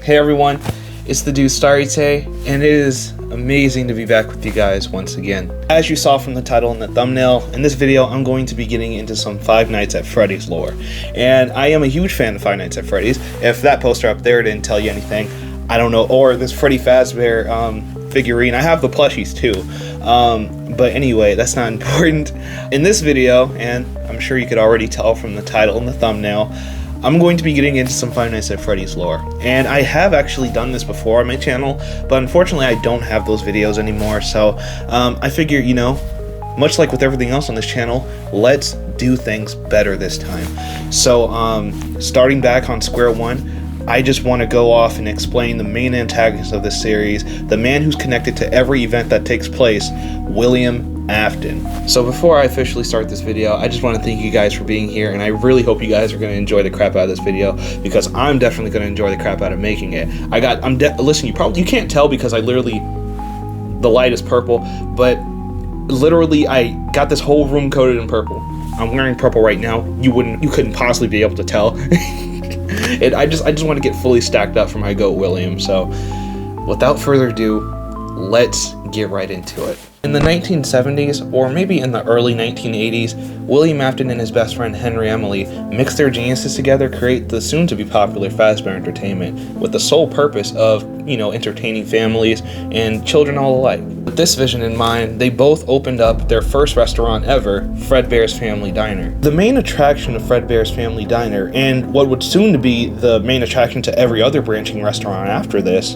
Hey everyone, it's the Dude Starite, and it is amazing to be back with you guys once again. As you saw from the title and the thumbnail, in this video I'm going to be getting into some Five Nights at Freddy's lore. And I am a huge fan of Five Nights at Freddy's. If that poster up there didn't tell you anything, I don't know. Or this Freddy Fazbear figurine. I have the plushies too. But anyway, that's not important. In this video, and I'm sure you could already tell from the title and the thumbnail, I'm going to be getting into some Five Nights at Freddy's lore. And I have actually done this before on my channel, but unfortunately I don't have those videos anymore, so I figure, you know, much like with everything else on this channel, let's do things better this time. So starting back on square one, I just want to go off and explain the main antagonist of this series, the man who's connected to every event that takes place, WilliamAfton. So before I officially start this video, I just want to thank you guys for being here, and I really hope you guys are going to enjoy the crap out of this video, because I'm definitely going to enjoy the crap out of making it. Listen, you can't tell because the light is purple, but literally I got this whole room coated in purple. I'm wearing purple right now. You couldn't possibly be able to tell. I just want to get fully stacked up for my goat William. So without further ado, let's get right into it. In the 1970s, or maybe in the early 1980s, WilliamAfton and his best friend Henry Emily mixed their geniuses together to create the soon-to-be popular Fazbear Entertainment, with the sole purpose of, entertaining families and children all alike. With this vision in mind, they both opened up their first restaurant ever, Fredbear's Family Diner. The main attraction of Fredbear's Family Diner, and what would soon to be the main attraction to every other branching restaurant after this,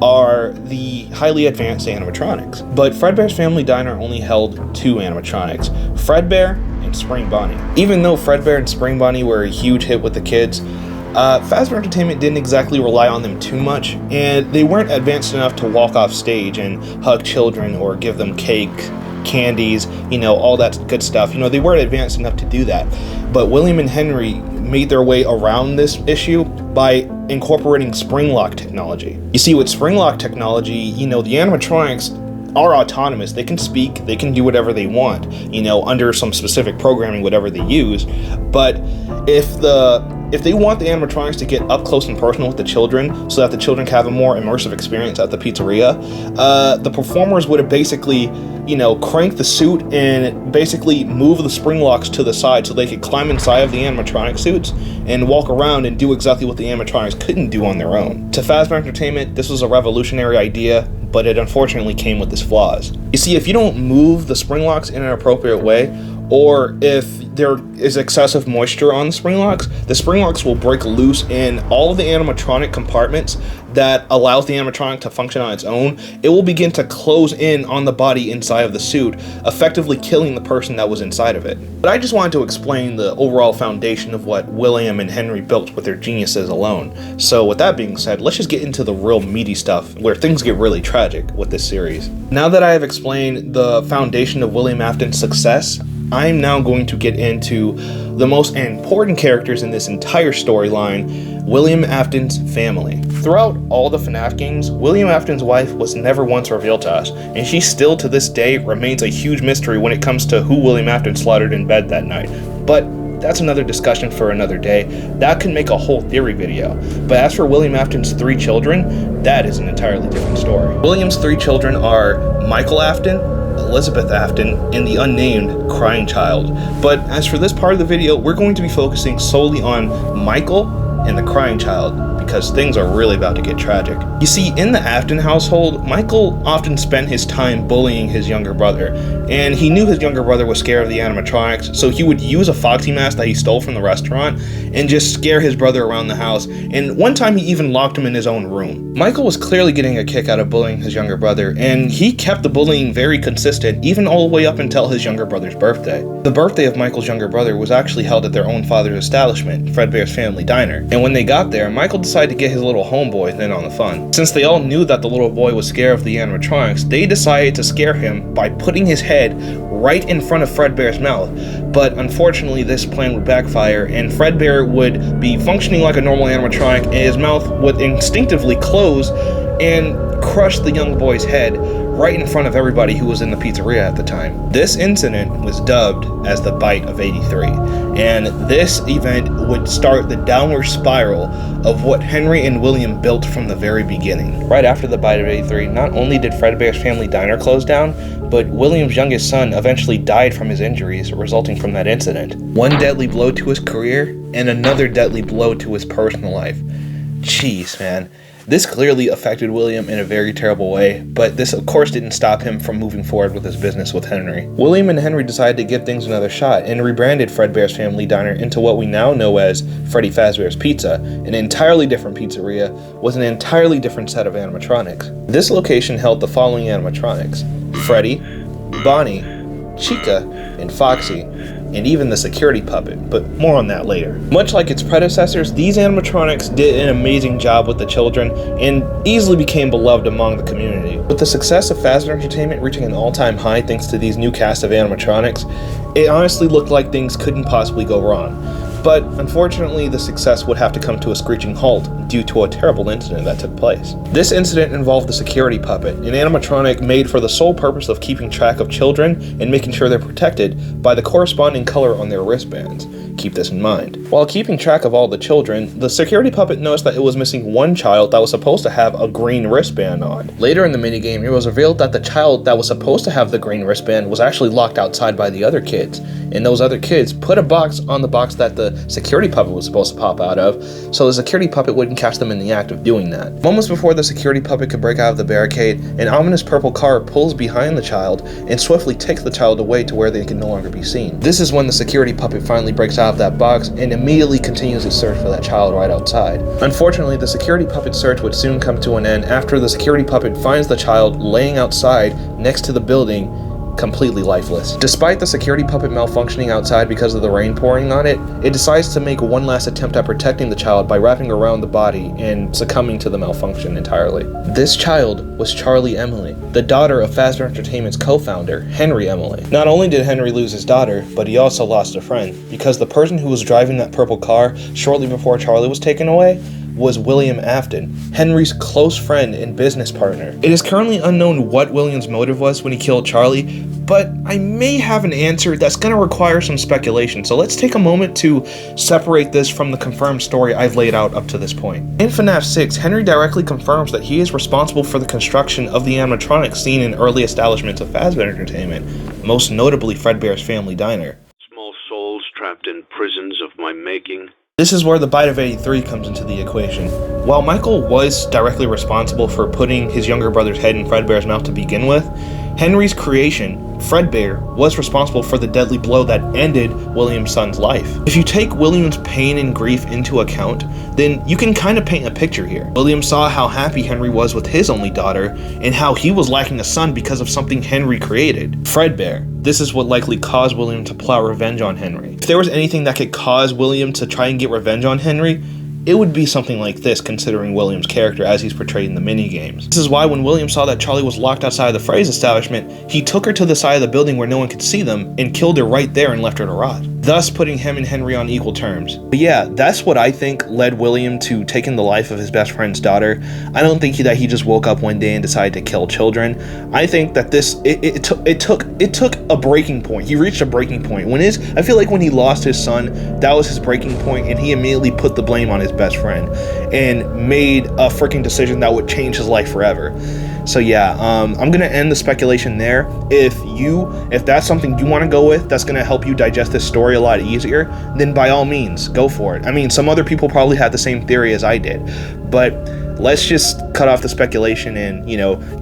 are the highly advanced animatronics. But Fredbear's Family Diner only held two animatronics, Fredbear and Spring Bonnie. Even though Fredbear and Spring Bonnie were a huge hit with the kids, Fazbear Entertainment didn't exactly rely on them too much, and they weren't advanced enough to walk off stage and hug children or give them cake, candies, all that good stuff. They weren't advanced enough to do that. But William and Henry made their way around this issue by incorporating spring lock technology. You see, with spring lock technology, the animatronics are autonomous. They can speak, they can do whatever they want, under some specific programming, whatever they use. But if they want the animatronics to get up close and personal with the children so that the children can have a more immersive experience at the pizzeria, the performers would have basically, crank the suit and basically move the spring locks to the side so they could climb inside of the animatronic suits and walk around and do exactly what the animatronics couldn't do on their own. To Fazbear Entertainment, this was a revolutionary idea, but it unfortunately came with its flaws. You see, if you don't move the spring locks in an appropriate way, or if there is excessive moisture on the spring locks will break loose in all of the animatronic compartments that allows the animatronic to function on its own. It will begin to close in on the body inside of the suit, effectively killing the person that was inside of it. But I just wanted to explain the overall foundation of what William and Henry built with their geniuses alone. So with that being said, let's just get into the real meaty stuff where things get really tragic with this series. Now that I have explained the foundation of WilliamAfton's success, I'm now going to get into the most important characters in this entire storyline, WilliamAfton's family. Throughout all the FNAF games, WilliamAfton's wife was never once revealed to us, and she still to this day remains a huge mystery when it comes to who WilliamAfton slaughtered in bed that night. But that's another discussion for another day. That could make a whole theory video. But as for WilliamAfton's three children, that is an entirely different story. William's three children are Michael Afton, Elizabeth Afton, and the unnamed crying child. But as for this part of the video, we're going to be focusing solely on Michael and the crying child, because things are really about to get tragic. You see, in the Afton household, Michael often spent his time bullying his younger brother, and he knew his younger brother was scared of the animatronics, so he would use a Foxy mask that he stole from the restaurant and just scare his brother around the house, and one time he even locked him in his own room. Michael was clearly getting a kick out of bullying his younger brother, and he kept the bullying very consistent, even all the way up until his younger brother's birthday. The birthday of Michael's younger brother was actually held at their own father's establishment, Fredbear's Family Diner, and when they got there, Michael decided to get his little homeboy in on the fun. Since they all knew that the little boy was scared of the animatronics, they decided to scare him by putting his head right in front of Fredbear's mouth. But unfortunately, this plan would backfire, and Fredbear would be functioning like a normal animatronic, and his mouth would instinctively close and crushed the young boy's head right in front of everybody who was in the pizzeria at the time. This incident was dubbed as the Bite of '83, and this event would start the downward spiral of what Henry and William built from the very beginning. Right after the Bite of '83, not only did Fredbear's Family Diner close down, but William's youngest son eventually died from his injuries resulting from that incident. One deadly blow to his career, and another deadly blow to his personal life. Jeez, man. This clearly affected William in a very terrible way, but this of course didn't stop him from moving forward with his business with Henry. William and Henry decided to give things another shot and rebranded Fredbear's Family Diner into what we now know as Freddy Fazbear's Pizza, an entirely different pizzeria with an entirely different set of animatronics. This location held the following animatronics: Freddy, Bonnie, Chica, and Foxy, and even the security puppet, but more on that later. Much like its predecessors, these animatronics did an amazing job with the children and easily became beloved among the community. With the success of Fazbear Entertainment reaching an all-time high thanks to these new cast of animatronics, it honestly looked like things couldn't possibly go wrong. But unfortunately, the success would have to come to a screeching halt due to a terrible incident that took place. This incident involved the security puppet, an animatronic made for the sole purpose of keeping track of children and making sure they're protected by the corresponding color on their wristbands. Keep this in mind. While keeping track of all the children, the security puppet noticed that it was missing one child that was supposed to have a green wristband on. Later in the minigame, it was revealed that the child that was supposed to have the green wristband was actually locked outside by the other kids, and those other kids put a box on the box that the security puppet was supposed to pop out of, so the security puppet wouldn't catch them in the act of doing that. Moments before the security puppet could break out of the barricade, an ominous purple car pulls behind the child and swiftly takes the child away to where they can no longer be seen. This is when the security puppet finally breaks out of that box and immediately continues its search for that child right outside. Unfortunately, the security puppet's search would soon come to an end after the security puppet finds the child laying outside next to the building, completely lifeless. Despite the security puppet malfunctioning outside because of the rain pouring on it, it decides to make one last attempt at protecting the child by wrapping around the body and succumbing to the malfunction entirely. This child was Charlie Emily, the daughter of Fazbear Entertainment's co-founder, Henry Emily. Not only did Henry lose his daughter, but he also lost a friend, because the person who was driving that purple car shortly before Charlie was taken away was WilliamAfton, Henry's close friend and business partner. It is currently unknown what William's motive was when he killed Charlie, but I may have an answer that's going to require some speculation, so let's take a moment to separate this from the confirmed story I've laid out up to this point. In FNAF 6, Henry directly confirms that he is responsible for the construction of the animatronics seen in early establishments of Fazbear Entertainment, most notably Fredbear's Family Diner. Small souls trapped in prisons of my making. This is where the Bite of '83 comes into the equation. While Michael was directly responsible for putting his younger brother's head in Fredbear's mouth to begin with, Henry's creation, Fredbear, was responsible for the deadly blow that ended William's son's life. If you take William's pain and grief into account, then you can kind of paint a picture here. William saw how happy Henry was with his only daughter, and how he was lacking a son because of something Henry created, Fredbear. This is what likely caused William to plot revenge on Henry. If there was anything that could cause William to try and get revenge on Henry, it would be something like this, considering William's character as he's portrayed in the minigames. This is why when William saw that Charlie was locked outside of the Freddy's establishment, he took her to the side of the building where no one could see them and killed her right there and left her to rot, thus putting him and Henry on equal terms. But yeah, that's what I think led William to taking the life of his best friend's daughter. I don't think that he just woke up one day and decided to kill children. I think that it took a breaking point. He reached a breaking point. I feel like when he lost his son, that was his breaking point, and he immediately put the blame on his best friend and made a freaking decision that would change his life forever. So yeah, I'm gonna end the speculation there. If that's something you want to go with, that's gonna help you digest this story a lot easier, then by all means, go for it. I mean, some other people probably had the same theory as I did, but let's just cut off the speculation and,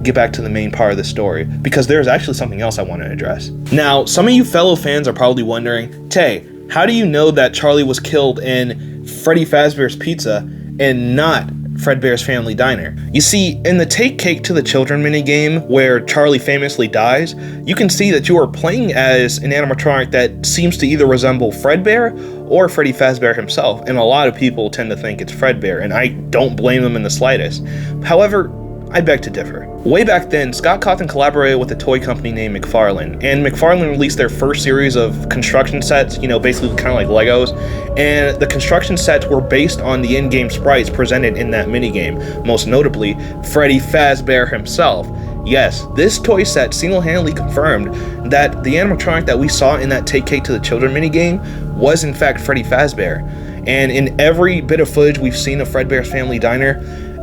get back to the main part of the story, because there's actually something else I want to address. Now, some of you fellow fans are probably wondering, Tay, how do you know that Charlie was killed in Freddy Fazbear's Pizza and not Fredbear's Family Diner? You see, in the Take Cake to the Children minigame, where Charlie famously dies, you can see that you are playing as an animatronic that seems to either resemble Fredbear or Freddy Fazbear himself, and a lot of people tend to think it's Fredbear, and I don't blame them in the slightest. However, I beg to differ. Way back then, Scott Cawthon collaborated with a toy company named McFarlane, and McFarlane released their first series of construction sets, basically kind of like Legos, and the construction sets were based on the in-game sprites presented in that minigame, most notably Freddy Fazbear himself. Yes, this toy set single-handedly confirmed that the animatronic that we saw in that Take Cake to the Children minigame was in fact Freddy Fazbear. And in every bit of footage we've seen of Fredbear's Family Diner,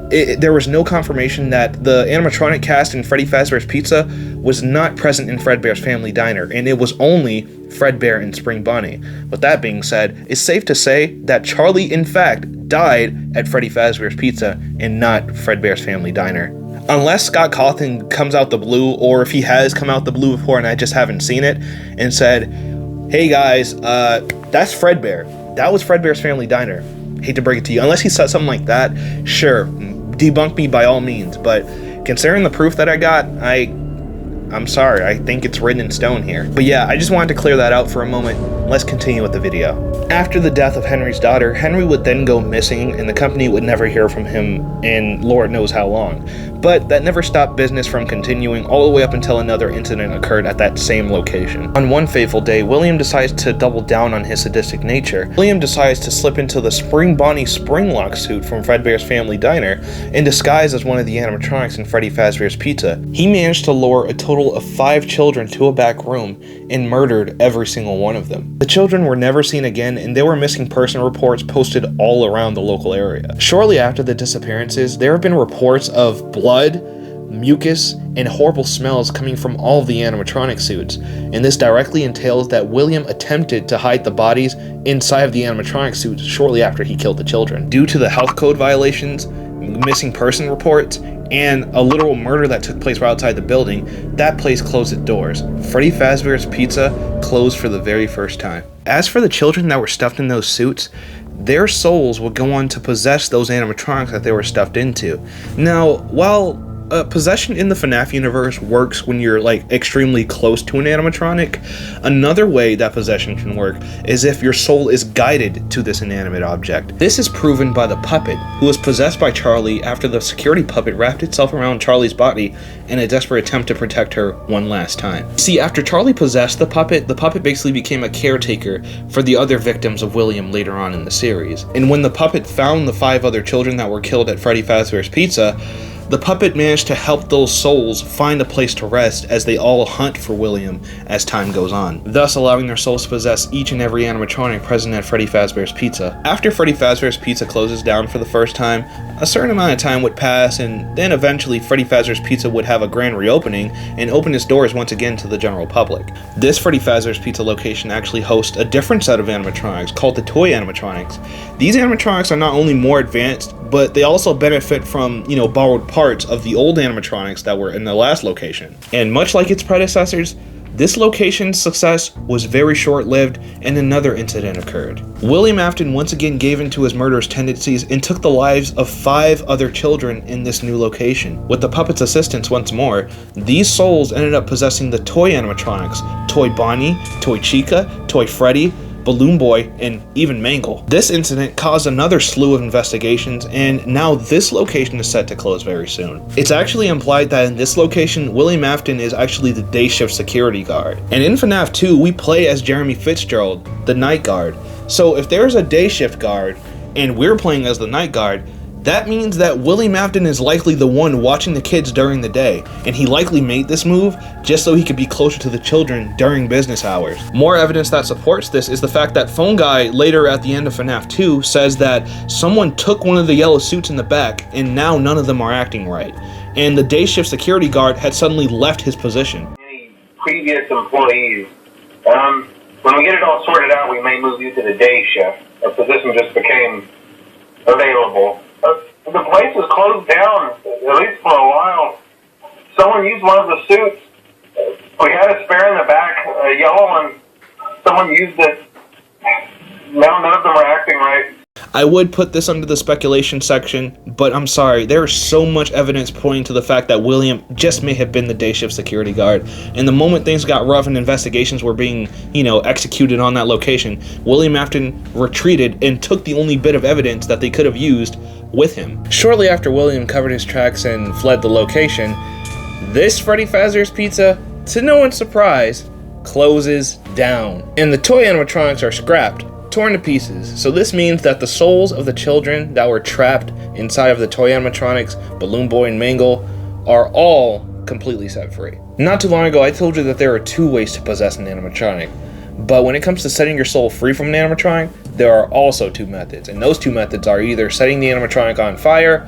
there was no confirmation that the animatronic cast in Freddy Fazbear's Pizza was not present in Fredbear's Family Diner, and it was only Fredbear and Spring Bonnie. With that being said, it's safe to say that Charlie, in fact, died at Freddy Fazbear's Pizza and not Fredbear's Family Diner. Unless Scott Cawthon comes out the blue, or if he has come out the blue before and I just haven't seen it, and said, hey guys, that's Fredbear. That was Fredbear's Family Diner. Hate to break it to you. Unless he said something like that, sure, debunk me by all means. But considering the proof that I got, I'm sorry, I think it's written in stone here. But yeah, I just wanted to clear that out for a moment. Let's continue with the video. After the death of Henry's daughter, Henry would then go missing and the company would never hear from him in Lord knows how long. But that never stopped business from continuing all the way up until another incident occurred at that same location. On one fateful day, William decides to double down on his sadistic nature. William decides to slip into the Spring Bonnie Springlock suit from Fredbear's Family Diner in disguise as one of the animatronics in Freddy Fazbear's Pizza. He managed to lure a total of 5 children to a back room and murdered every single one of them. The children were never seen again, and there were missing person reports posted all around the local area. Shortly after the disappearances, there have been reports of blood, mucus, and horrible smells coming from all of the animatronic suits, and this directly entails that William attempted to hide the bodies inside of the animatronic suits shortly after he killed the children. Due to the health code violations, missing person reports, and a literal murder that took place right outside the building, that place closed its doors. Freddy Fazbear's Pizza closed for the very first time. As for the children that were stuffed in those suits, their souls would go on to possess those animatronics that they were stuffed into. Now, while possession in the FNAF universe works when you're extremely close to an animatronic, another way that possession can work is if your soul is guided to this inanimate object. This is proven by the puppet, who was possessed by Charlie after the security puppet wrapped itself around Charlie's body in a desperate attempt to protect her one last time. See, after Charlie possessed the puppet basically became a caretaker for the other victims of William later on in the series. And when the puppet found the 5 other children that were killed at Freddy Fazbear's Pizza, the puppet managed to help those souls find a place to rest as they all hunt for William as time goes on, thus allowing their souls to possess each and every animatronic present at Freddy Fazbear's Pizza. After Freddy Fazbear's Pizza closes down for the first time, a certain amount of time would pass, and then eventually Freddy Fazbear's Pizza would have a grand reopening and open its doors once again to the general public. This Freddy Fazbear's Pizza location actually hosts a different set of animatronics called the toy animatronics. These animatronics are not only more advanced, but they also benefit from, borrowed parts of the old animatronics that were in the last location. And much like its predecessors, this location's success was very short-lived and another incident occurred. WilliamAfton once again gave in to his murderous tendencies and took the lives of 5 other children in this new location. With the puppet's assistance once more, these souls ended up possessing the toy animatronics, Toy Bonnie, Toy Chica, Toy Freddy, Balloon Boy, and even Mangle. This incident caused another slew of investigations, and now this location is set to close very soon. It's actually implied that in this location, WilliamAfton is actually the day shift security guard. And in FNAF 2, we play as Jeremy Fitzgerald, the night guard. So if there's a day shift guard, and we're playing as the night guard, that means that WilliamAfton is likely the one watching the kids during the day, and he likely made this move just so he could be closer to the children during business hours. More evidence that supports this is the fact that PurpleGuy later at the end of FNAF 2 says that someone took one of the yellow suits in the back and now none of them are acting right, and the day shift security guard had suddenly left his position. Any previous employees, when we get it all sorted out, we may move you to the day shift. A position just became available. The place was closed down, at least for a while. Someone used one of the suits. We had a spare in the back, a yellow one. Someone used it. Now none of them are acting right. I would put this under the speculation section, but I'm sorry, there is so much evidence pointing to the fact that William just may have been the day shift security guard. And the moment things got rough and investigations were being, executed on that location, WilliamAfton retreated and took the only bit of evidence that they could have used with him. Shortly after William covered his tracks and fled the location, this Freddy Fazbear's Pizza, to no one's surprise, closes down. And the toy animatronics are scrapped, torn to pieces. So this means that the souls of the children that were trapped inside of the toy animatronics, Balloon Boy and Mangle, are all completely set free. Not too long ago, I told you that there are 2 ways to possess an animatronic. But when it comes to setting your soul free from an animatronic, there are also 2 methods. And those 2 methods are either setting the animatronic on fire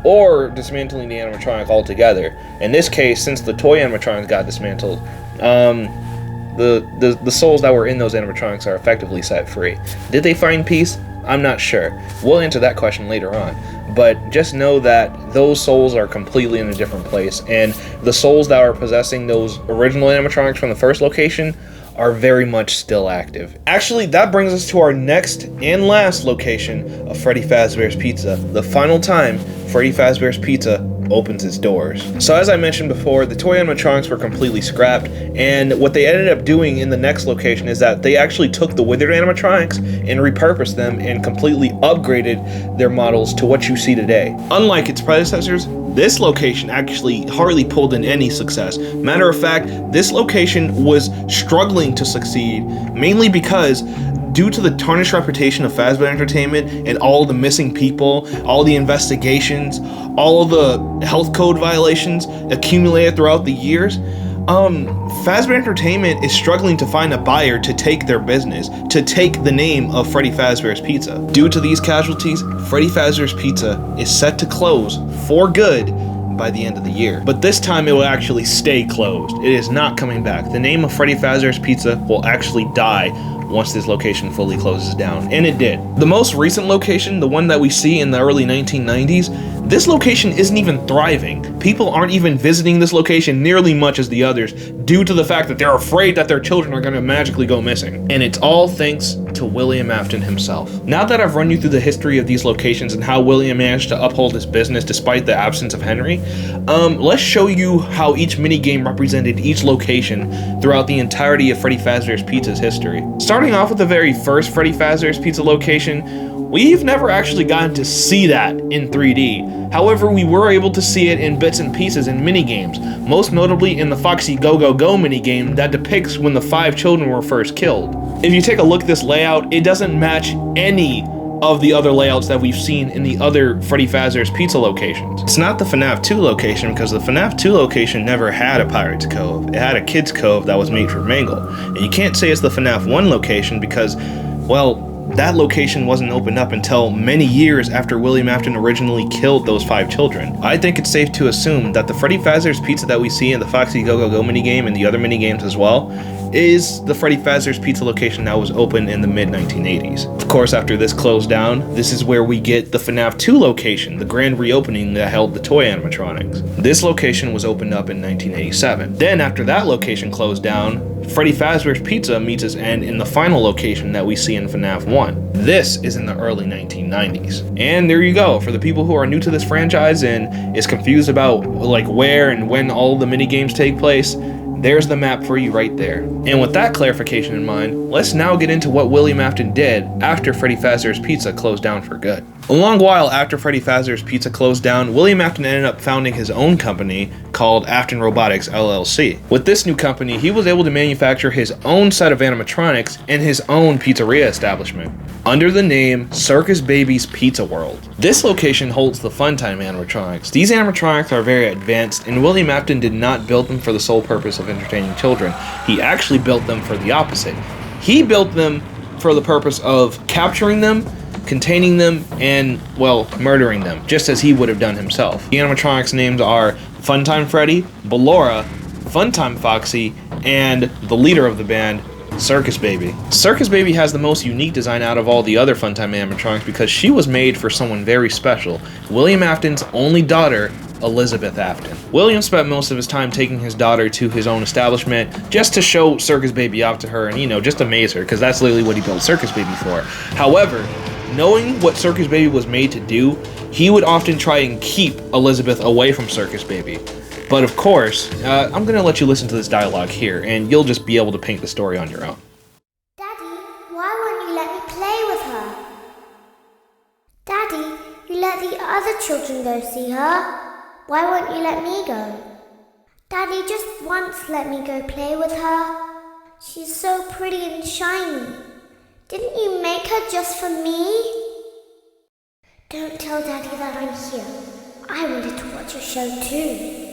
or dismantling the animatronic altogether. In this case, since the toy animatronics got dismantled, the souls that were in those animatronics are effectively set free. Did they find peace? I'm not sure. We'll answer that question later on. But just know that those souls are completely in a different place, and the souls that are possessing those original animatronics from the first location are very much still active. Actually, that brings us to our next and last location of Freddy Fazbear's Pizza, the final time Freddy Fazbear's Pizza opens its doors. So as I mentioned before, the toy animatronics were completely scrapped, and what they ended up doing in the next location is that they actually took the withered animatronics and repurposed them and completely upgraded their models to what you see today. Unlike its predecessors, this location actually hardly pulled in any success. Matter of fact, this location was struggling to succeed, mainly because due to the tarnished reputation of Fazbear Entertainment and all the missing people, all the investigations, all of the health code violations accumulated throughout the years, Fazbear Entertainment is struggling to find a buyer to take their business, to take the name of Freddy Fazbear's Pizza. Due to these casualties, Freddy Fazbear's Pizza is set to close for good by the end of the year. But this time it will actually stay closed. It is not coming back. The name of Freddy Fazbear's Pizza will actually die once this location fully closes down, and it did. The most recent location, the one that we see in the early 1990s, this location isn't even thriving. People aren't even visiting this location nearly much as the others due to the fact that they're afraid that their children are going to magically go missing. And it's all thanks to WilliamAfton himself. Now that I've run you through the history of these locations and how William managed to uphold his business despite the absence of Henry, let's show you how each minigame represented each location throughout the entirety of Freddy Fazbear's Pizza's history. Starting off with the very first Freddy Fazbear's Pizza location, we've never actually gotten to see that in 3D. However, we were able to see it in bits and pieces in minigames, most notably in the Foxy Go Go Go minigame that depicts when the 5 children were first killed. If you take a look at this layout, it doesn't match any of the other layouts that we've seen in the other Freddy Fazbear's Pizza locations. It's not the FNAF 2 location because the FNAF 2 location never had a Pirate's Cove. It had a Kid's Cove that was made for Mangle. And you can't say it's the FNAF 1 location because, well, that location wasn't opened up until many years after WilliamAfton originally killed those 5 children. I think it's safe to assume that the Freddy Fazbear's Pizza that we see in the Foxy Go Go Go minigame and the other minigames as well is the Freddy Fazbear's Pizza location that was open in the mid-1980s. Of course, after this closed down, this is where we get the FNAF 2 location, the grand reopening that held the toy animatronics. This location was opened up in 1987. Then after that location closed down, Freddy Fazbear's Pizza meets its end in the final location that we see in FNAF 1. This is in the early 1990s. And there you go. For the people who are new to this franchise and is confused about like where and when all the minigames take place, there's the map for you right there. And with that clarification in mind, let's now get into what WilliamAfton did after Freddy Fazbear's Pizza closed down for good. A long while after Freddy Fazbear's Pizza closed down, WilliamAfton ended up founding his own company called Afton Robotics LLC. With this new company, he was able to manufacture his own set of animatronics and his own pizzeria establishment under the name Circus Baby's Pizza World. This location holds the Funtime animatronics. These animatronics are very advanced, and WilliamAfton did not build them for the sole purpose of entertaining children. He actually built them for the opposite. He built them for the purpose of capturing them, containing them, and, well, murdering them, just as he would have done himself. The animatronics names are Funtime Freddy, Ballora, Funtime Foxy, and the leader of the band, Circus Baby. Circus Baby has the most unique design out of all the other Funtime animatronics because she was made for someone very special, WilliamAfton's only daughter, Elizabeth Afton. William spent most of his time taking his daughter to his own establishment just to show Circus Baby off to her and, you know, just amaze her, because that's literally what he built Circus Baby for. However, knowing what Circus Baby was made to do, he would often try and keep Elizabeth away from Circus Baby. But of course, I'm going to let you listen to this dialogue here, and you'll just be able to paint the story on your own. Daddy, why won't you let me play with her? Daddy, you let the children go see her. Why won't you let me go? Daddy, just once let me go play with her. She's so pretty and shiny. Didn't you make her just for me? Don't tell Daddy that I'm here. I wanted to watch a show too.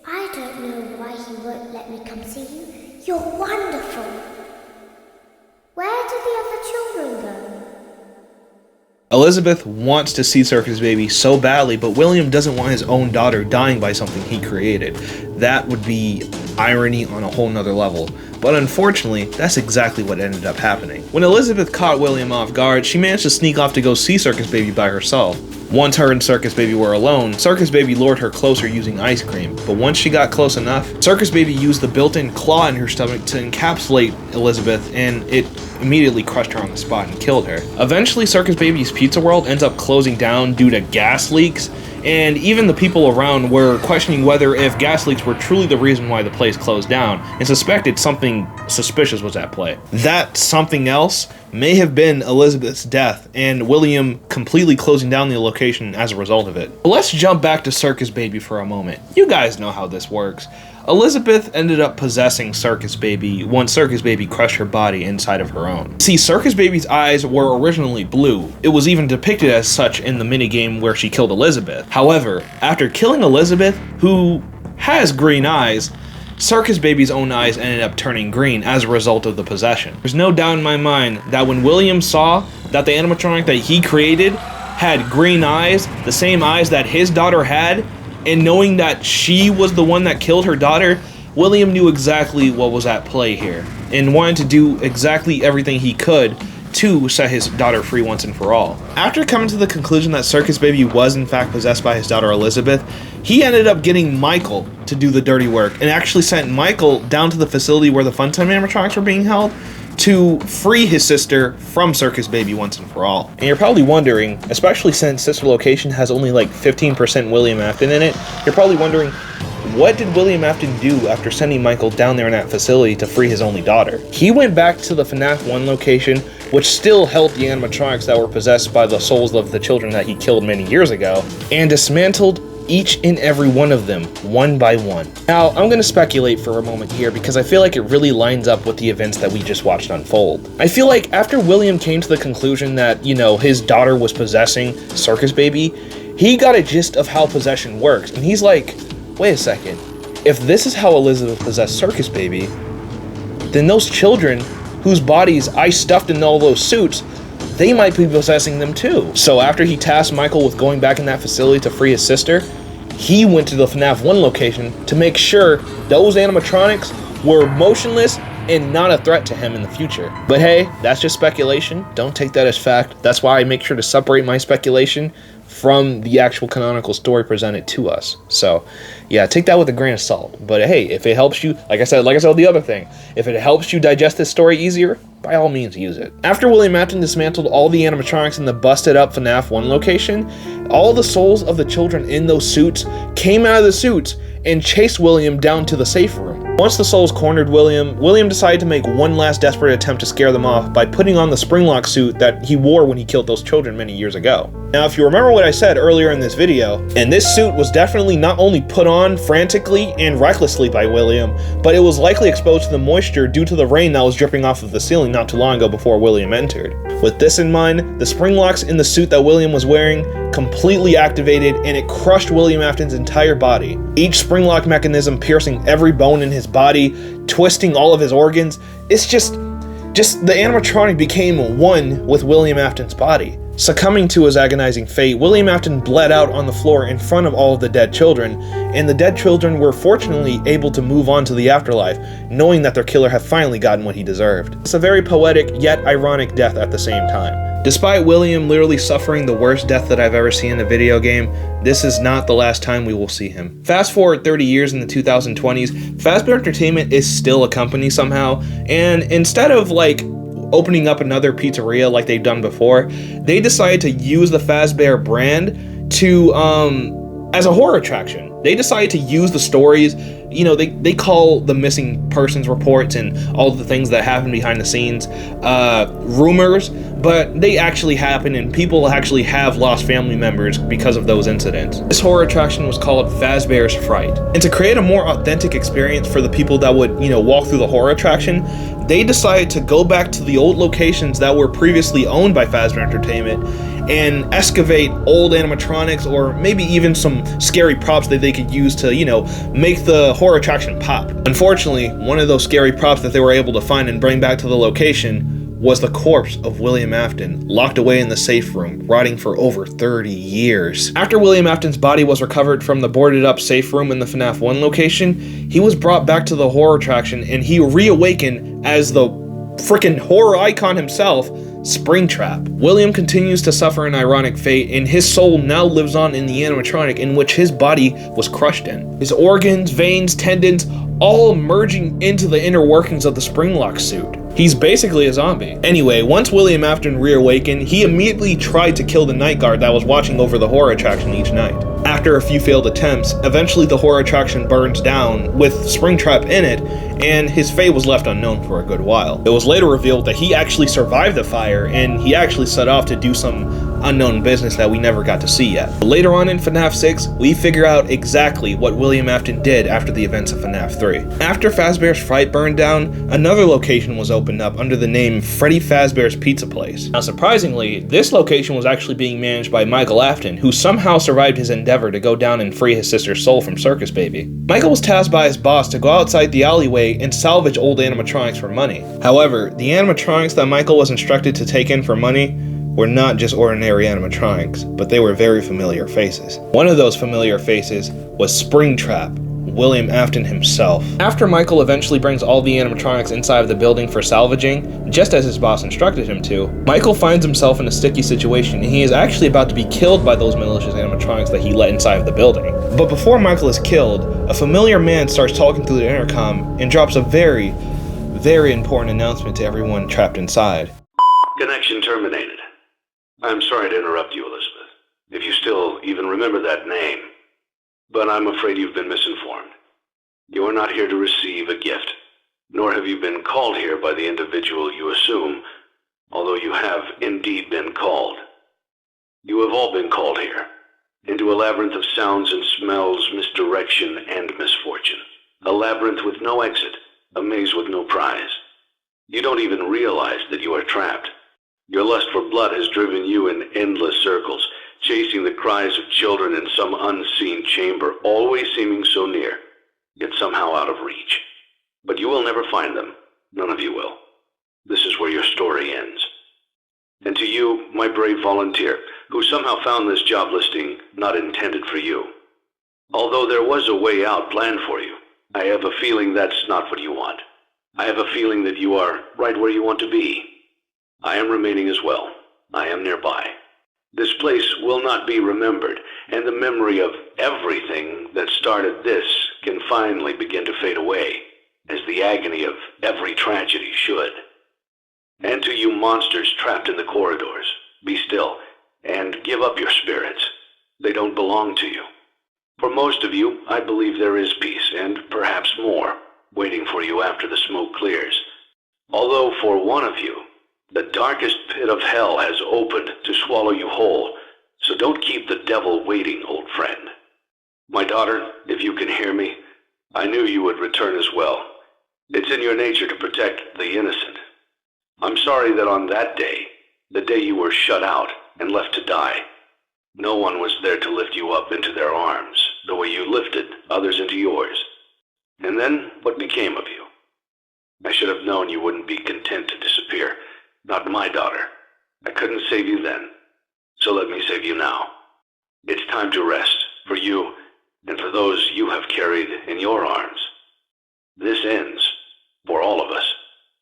I don't know why he won't let me come see you. You're wonderful. Where did the other children go? Elizabeth wants to see Circus Baby so badly, but William doesn't want his own daughter dying by something he created. That would be irony on a whole nother level. But unfortunately, that's exactly what ended up happening. When Elizabeth caught William off guard, she managed to sneak off to go see Circus Baby by herself. Once her and Circus Baby were alone, Circus Baby lured her closer using ice cream. But once she got close enough, Circus Baby used the built-in claw in her stomach to encapsulate Elizabeth, and it immediately crushed her on the spot and killed her. Eventually, Circus Baby's Pizza World ends up closing down due to gas leaks, and even the people around were questioning whether if gas leaks were truly the reason why the place closed down, and suspected something suspicious was at play. That something else may have been Elizabeth's death, and William completely closing down the location as a result of it. But let's jump back to Circus Baby for a moment. You guys know how this works. Elizabeth ended up possessing Circus Baby once Circus Baby crushed her body inside of her own. See, Circus Baby's eyes were originally blue. It was even depicted as such in the minigame where she killed Elizabeth. However, after killing Elizabeth, who has green eyes, Circus Baby's own eyes ended up turning green as a result of the possession. There's no doubt in my mind that when William saw that the animatronic that he created had green eyes, the same eyes that his daughter had, and knowing that she was the one that killed her daughter, William knew exactly what was at play here and wanted to do exactly everything he could to set his daughter free once and for all. After coming to the conclusion that Circus Baby was in fact possessed by his daughter Elizabeth, he ended up getting Michael to do the dirty work and actually sent Michael down to the facility where the Funtime animatronics were being held to free his sister from Circus Baby once and for all. And you're probably wondering, especially since Sister Location has only like 15% WilliamAfton in it, you're probably wondering, what did WilliamAfton do after sending Michael down there in that facility to free his only daughter? He went back to the FNAF 1 location, which still held the animatronics that were possessed by the souls of the children that he killed many years ago, and dismantled each and every one of them, one by one. Now, I'm gonna speculate for a moment here because I feel like it really lines up with the events that we just watched unfold. I feel like after William came to the conclusion that, you know, his daughter was possessing Circus Baby, he got a gist of how possession works, and he's like, wait a second, if this is how Elizabeth possessed Circus Baby, then those children whose bodies I stuffed in all those suits, they might be possessing them too. So after he tasked Michael with going back in that facility to free his sister, he went to the FNAF 1 location to make sure those animatronics were motionless and not a threat to him in the future. But hey, that's just speculation. Don't take that as fact. That's why I make sure to separate my speculation from the actual canonical story presented to us. So yeah, take that with a grain of salt. But hey, if it helps you, like I said with the other thing, if it helps you digest this story easier, by all means use it. After WilliamAfton dismantled all the animatronics in the busted up FNAF 1 location, all the souls of the children in those suits came out of the suits and chased William down to the safe room. Once the souls cornered William decided to make one last desperate attempt to scare them off by putting on the Springlock suit that he wore when he killed those children many years ago. Now, if you remember what I said earlier in this video, and this suit was definitely not only put on frantically and recklessly by William, but it was likely exposed to the moisture due to the rain that was dripping off of the ceiling not too long ago before William entered. With this in mind, the spring locks in the suit that William was wearing completely activated, and it crushed WilliamAfton's entire body. Each spring lock mechanism piercing every bone in his body, twisting all of his organs. It's just the animatronic became one with WilliamAfton's body. Succumbing to his agonizing fate, WilliamAfton bled out on the floor in front of all of the dead children, and the dead children were fortunately able to move on to the afterlife, knowing that their killer had finally gotten what he deserved. It's a very poetic yet ironic death at the same time. Despite William literally suffering the worst death that I've ever seen in a video game, this is not the last time we will see him. Fast forward 30 years in the 2020s, Fazbear Entertainment is still a company somehow, and instead of opening up another pizzeria like they've done before, they decided to use the Fazbear brand to as a horror attraction. They decided to use the stories, they call the missing persons reports and all the things that happen behind the scenes rumors, but they actually happen and people actually have lost family members because of those incidents. This horror attraction was called Fazbear's Fright. And to create a more authentic experience for the people that would, walk through the horror attraction, they decided to go back to the old locations that were previously owned by Fazbear Entertainment and excavate old animatronics or maybe even some scary props that they could use to, make the horror attraction pop. Unfortunately, one of those scary props that they were able to find and bring back to the location was the corpse of William Afton, locked away in the safe room, rotting for over 30 years. After William Afton's body was recovered from the boarded up safe room in the FNAF 1 location, he was brought back to the horror attraction and he reawakened as the freaking horror icon himself, Springtrap. William continues to suffer an ironic fate, and his soul now lives on in the animatronic in which his body was crushed in. His organs, veins, tendons, all merging into the inner workings of the Springlock suit. He's basically a zombie. Anyway, once William Afton reawakened, he immediately tried to kill the night guard that was watching over the horror attraction each night. After a few failed attempts, eventually the horror attraction burns down with Springtrap in it, and his fate was left unknown for a good while. It was later revealed that he actually survived the fire, and he actually set off to do some unknown business that we never got to see yet. Later on in FNAF 6, we figure out exactly what William Afton did after the events of FNAF 3. After Fazbear's Fright burned down, another location was opened up under the name Freddy Fazbear's Pizza Place. Now surprisingly, this location was actually being managed by Michael Afton, who somehow survived his endeavor to go down and free his sister's soul from Circus Baby. Michael was tasked by his boss to go outside the alleyway and salvage old animatronics for money. However, the animatronics that Michael was instructed to take in for money were not just ordinary animatronics, but they were very familiar faces. One of those familiar faces was Springtrap, William Afton himself. After Michael eventually brings all the animatronics inside of the building for salvaging, just as his boss instructed him to, Michael finds himself in a sticky situation and he is actually about to be killed by those malicious animatronics that he let inside of the building. But before Michael is killed, a familiar man starts talking through the intercom and drops a very, very important announcement to everyone trapped inside. Connection terminated. I'm sorry to interrupt you, Elizabeth, if you still even remember that name. But I'm afraid you've been misinformed. You are not here to receive a gift, nor have you been called here by the individual you assume, although you have indeed been called. You have all been called here, into a labyrinth of sounds and smells, misdirection and misfortune. A labyrinth with no exit, a maze with no prize. You don't even realize that you are trapped. Your lust for blood has driven you in endless circles, chasing the cries of children in some unseen chamber, always seeming so near, yet somehow out of reach. But you will never find them. None of you will. This is where your story ends. And to you, my brave volunteer, who somehow found this job listing not intended for you. Although there was a way out planned for you, I have a feeling that's not what you want. I have a feeling that you are right where you want to be. I am remaining as well. I am nearby. This place will not be remembered, and the memory of everything that started this can finally begin to fade away, as the agony of every tragedy should. And to you monsters trapped in the corridors, be still, and give up your spirits. They don't belong to you. For most of you, I believe there is peace, and perhaps more, waiting for you after the smoke clears. Although for one of you, the darkest pit of hell has opened to swallow you whole, so don't keep the devil waiting, old friend. My daughter, if you can hear me, I knew you would return as well. It's in your nature to protect the innocent. I'm sorry that on that day, the day you were shut out and left to die, no one was there to lift you up into their arms, the way you lifted others into yours. And then, what became of you? I should have known you wouldn't be content to disappear. Not my daughter. I couldn't save you then, so let me save you now. It's time to rest, for you, and for those you have carried in your arms. This ends, for all of us,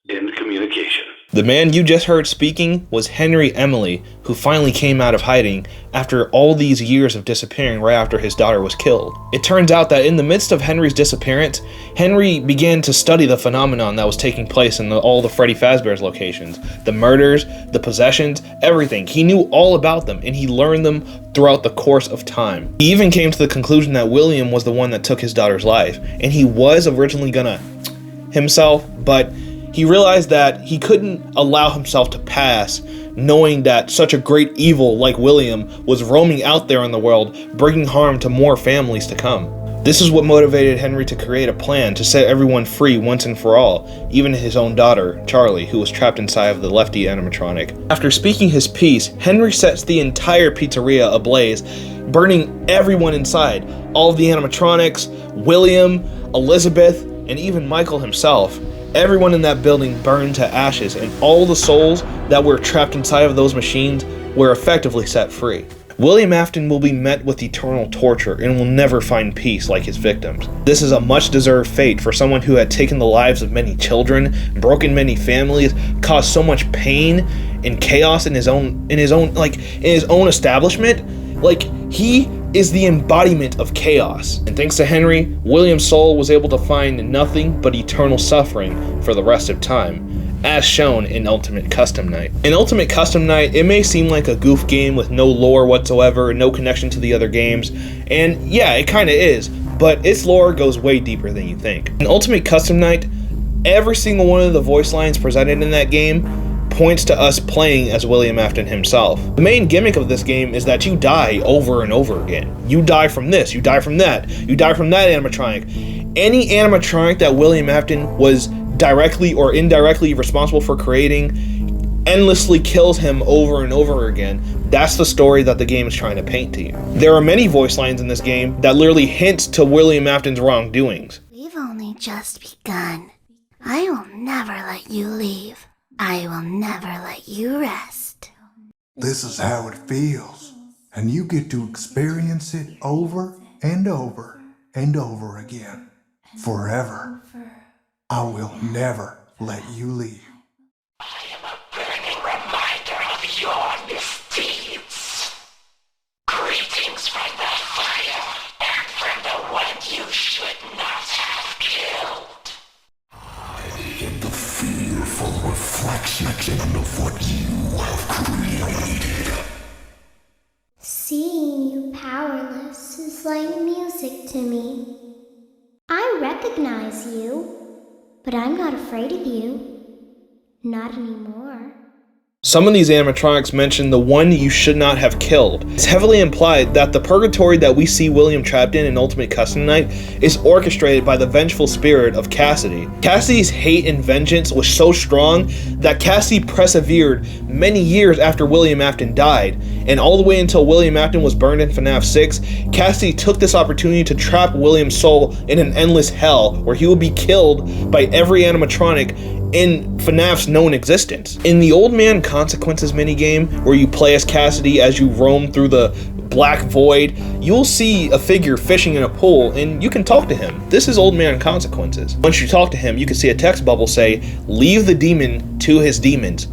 in communication. The man you just heard speaking was Henry Emily, who finally came out of hiding after all these years of disappearing right after his daughter was killed. It turns out that in the midst of Henry's disappearance, Henry began to study the phenomenon that was taking place in all the Freddy Fazbear's locations. The murders, the possessions, everything. He knew all about them, and he learned them throughout the course of time. He even came to the conclusion that William was the one that took his daughter's life, and he was originally gonna himself, but he realized that he couldn't allow himself to pass, knowing that such a great evil like William was roaming out there in the world, bringing harm to more families to come. This is what motivated Henry to create a plan to set everyone free once and for all, even his own daughter, Charlie, who was trapped inside of the Lefty animatronic. After speaking his piece, Henry sets the entire pizzeria ablaze, burning everyone inside, all of the animatronics, William, Elizabeth, and even Michael himself. Everyone in that building burned to ashes, and all the souls that were trapped inside of those machines were effectively set free. William Afton will be met with eternal torture and will never find peace like his victims. This is a much-deserved fate for someone who had taken the lives of many children, broken many families, caused so much pain and chaos in his own establishment. Like, he is the embodiment of chaos. And thanks to Henry, William's soul was able to find nothing but eternal suffering for the rest of time, as shown in Ultimate Custom Night. In Ultimate Custom Night, it may seem like a goof game with no lore whatsoever, no connection to the other games, and yeah, it kinda is, but its lore goes way deeper than you think. In Ultimate Custom Night, every single one of the voice lines presented in that game points to us playing as William Afton himself. The main gimmick of this game is that you die over and over again. You die from this, you die from that, you die from that animatronic. Any animatronic that William Afton was directly or indirectly responsible for creating endlessly kills him over and over again. That's the story that the game is trying to paint to you. There are many voice lines in this game that literally hint to William Afton's wrongdoings. We've only just begun. I will never let you leave. I will never let you rest. This is how it feels, and you get to experience it over and over and over again, forever. I will never let you leave. I am a burning reminder of your misdeeds. Greetings from the fire and from the one you should not have killed. I am the fearful reflection of what you have created. Seeing you powerless is like music to me. I recognize you, but I'm not afraid of you. Not anymore. Some of these animatronics mention the one you should not have killed. It's heavily implied that the purgatory that we see William trapped in Ultimate Custom Night is orchestrated by the vengeful spirit of Cassidy. Cassidy's hate and vengeance was so strong that Cassidy persevered many years after William Afton died, and all the way until William Afton was burned in FNAF 6, Cassidy took this opportunity to trap William's soul in an endless hell where he would be killed by every animatronic in FNAF's known existence. In the Old Man Consequences minigame, where you play as Cassidy as you roam through the black void, you'll see a figure fishing in a pool and you can talk to him. This is Old Man Consequences. Once you talk to him, you can see a text bubble say, "Leave the demon to his demons.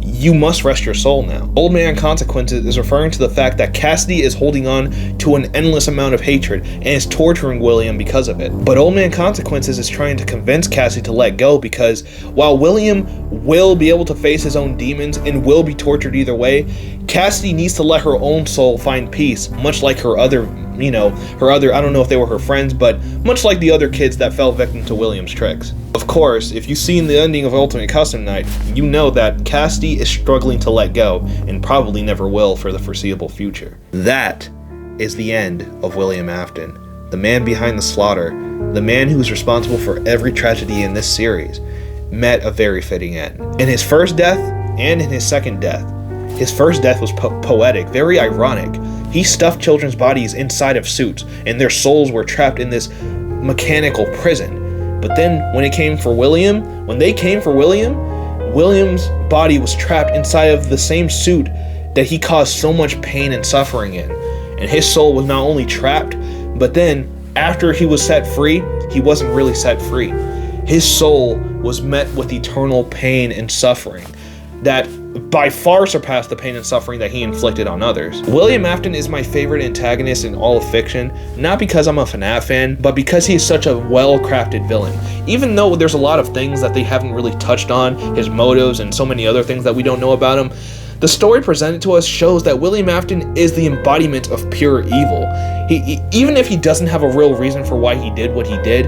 You must rest your soul now." Old Man Consequences is referring to the fact that Cassidy is holding on to an endless amount of hatred and is torturing William because of it. But Old Man Consequences is trying to convince Cassidy to let go, because while William will be able to face his own demons and will be tortured either way, Cassidy needs to let her own soul find peace, much like her other, I don't know if they were her friends, but much like the other kids that fell victim to William's tricks. Of course, if you've seen the ending of Ultimate Custom Night, you know that Cassidy is struggling to let go, and probably never will for the foreseeable future. That is the end of William Afton, the man behind the slaughter, the man who is responsible for every tragedy in this series, met a very fitting end. In his first death, and in his second death. His first death was poetic, very ironic. He stuffed children's bodies inside of suits, and their souls were trapped in this mechanical prison. But then when they came for William, William's body was trapped inside of the same suit that he caused so much pain and suffering in. And his soul was not only trapped, but then after he was set free, he wasn't really set free. His soul was met with eternal pain and suffering that by far surpassed the pain and suffering that he inflicted on others. William Afton is my favorite antagonist in all of fiction, not because I'm a FNAF fan, but because he is such a well-crafted villain. Even though there's a lot of things that they haven't really touched on, his motives and so many other things that we don't know about him, The story presented to us shows that William Afton is the embodiment of pure evil. Even if he doesn't have a real reason for why he did what he did,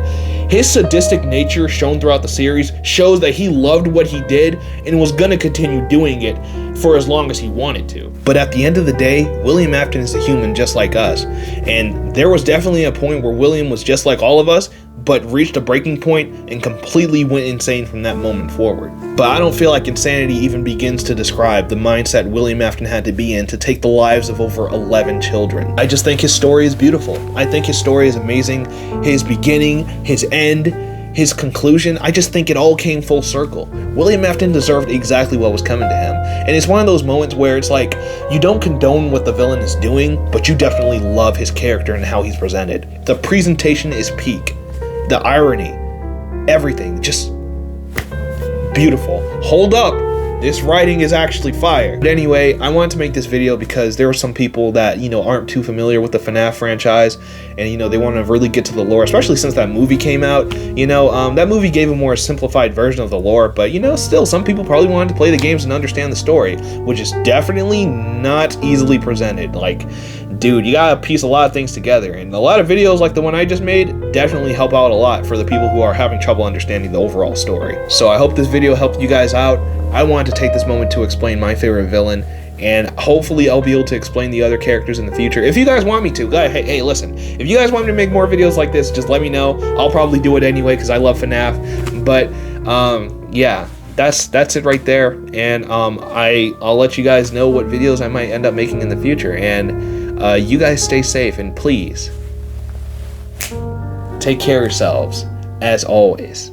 his sadistic nature shown throughout the series shows that he loved what he did and was gonna continue doing it for as long as he wanted to. But at the end of the day, William Afton is a human just like us. And there was definitely a point where William was just like all of us, but reached a breaking point and completely went insane from that moment forward. But I don't feel like insanity even begins to describe the mindset William Afton had to be in to take the lives of over 11 children. I just think his story is beautiful. I think his story is amazing. His beginning, his end, his conclusion, I just think it all came full circle. William Afton deserved exactly what was coming to him. And it's one of those moments where it's like, you don't condone what the villain is doing, but you definitely love his character and how he's presented. The presentation is peak. The irony, everything, just beautiful. Hold up, this writing is actually fire. But anyway, I wanted to make this video because there are some people that, aren't too familiar with the FNAF franchise, and they want to really get to the lore, especially since that movie came out. That movie gave a more simplified version of the lore, but still some people probably wanted to play the games and understand the story, which is definitely not easily presented. Like, dude, you gotta piece a lot of things together, and a lot of videos like the one I just made definitely help out a lot for the people who are having trouble understanding the overall story. So I hope this video helped you guys out. I wanted to take this moment to explain my favorite villain, and hopefully I'll be able to explain the other characters in the future. If you guys want me to, hey, listen, if you guys want me to make more videos like this, just let me know. I'll probably do it anyway because I love FNAF. But yeah, that's it right there, and I'll let you guys know what videos I might end up making in the future. And you guys stay safe, and please take care of yourselves as always.